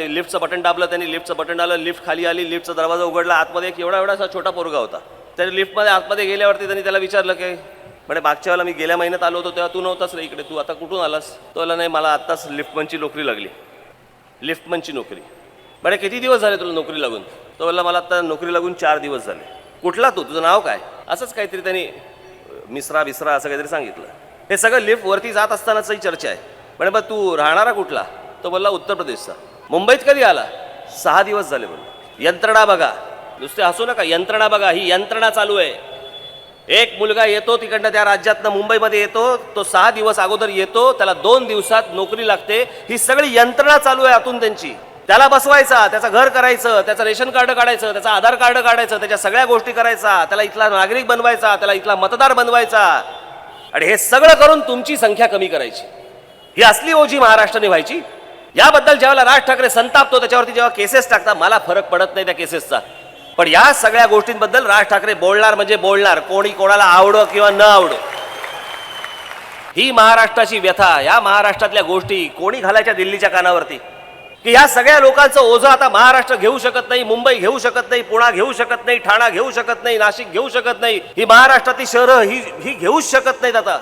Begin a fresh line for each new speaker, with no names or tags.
ते लिफ्टचं बटन दाबलं, त्यांनी लिफ्टचं बटन दाबलं, लिफ्ट खाली आली, लिफ्टचा दरवाजा उघडला, आतमध्ये एक एवढा छोटा पोरगा होता. त्याने लिफ्टमध्ये आतमध्ये गेल्यावरती त्यांनी त्याला विचारलं की म्हणजे मागच्या वेळेला मी गेल्या महिन्यात आलो होतो तेव्हा तू नव्हताच रे इकडे, तू आता कुठून आलास? तो बोलला नाही, मला आत्ताच लिफ्टमनची नोकरी लागली. लिफ्टमनची नोकरी म्हणजे किती दिवस झाले तुला नोकरी लागून? तो बोलला मला आता नोकरी लागून 4 दिवस झाले. कुठला तू, तुझं नाव काय? असंच काहीतरी त्यांनी मिश्रा बिस्रा असं काहीतरी सांगितलं. हे सगळं लिफ्ट वरती जात असतानाची चर्चा आहे. म्हणजे मग तू राहणारा कुठला? तो बोलला उत्तर प्रदेशचा. मुंबईत कधी आला? 6 दिवस झाले. बोलला यंत्रणा बघा, नुसते हसू नका, यंत्रणा बघा, ही यंत्रणा चालू आहे. एक मुलगा येतो तिकडनं त्या राज्यातनं मुंबईमध्ये येतो, तो 6 दिवस अगोदर येतो, त्याला 2 दिवसात नोकरी लागते. ही सगळी यंत्रणा चालू आहे आतून त्यांची. त्याला बसवायचा, त्याचं घर करायचं, त्याचं रेशन कार्ड काढायचं, त्याचं आधार कार्ड काढायचं, त्याच्या सगळ्या गोष्टी करायचा, त्याला इथला नागरिक बनवायचा, त्याला इथला मतदार बनवायचा, आणि हे सगळं करून तुमची संख्या कमी करायची. ही असली ओझी महाराष्ट्राने व्हायची. याबद्दल ज्यावेळेला राज ठाकरे संतापतो, त्याच्यावरती जेव्हा केसेस टाकतात, मला फरक पडत नाही त्या केसेसचा. पण या सगळ्या गोष्टींबद्दल राज ठाकरे बोलणार म्हणजे बोलणार, कोणी कोणाला आवडो किंवा न आवडो. ही महाराष्ट्राची व्यथा, या महाराष्ट्रातल्या गोष्टी कोणी घालायच्या दिल्लीच्या कानावरती की या सगळ्या लोकांचं ओझं आता महाराष्ट्र घेऊ शकत नाही, मुंबई घेऊ शकत नाही, पुणे घेऊ शकत नाही, ठाणा घेऊ शकत नाही, नाशिक घेऊ शकत नाही, ही महाराष्ट्रातली शहरं ही घेऊच शकत नाहीत आता.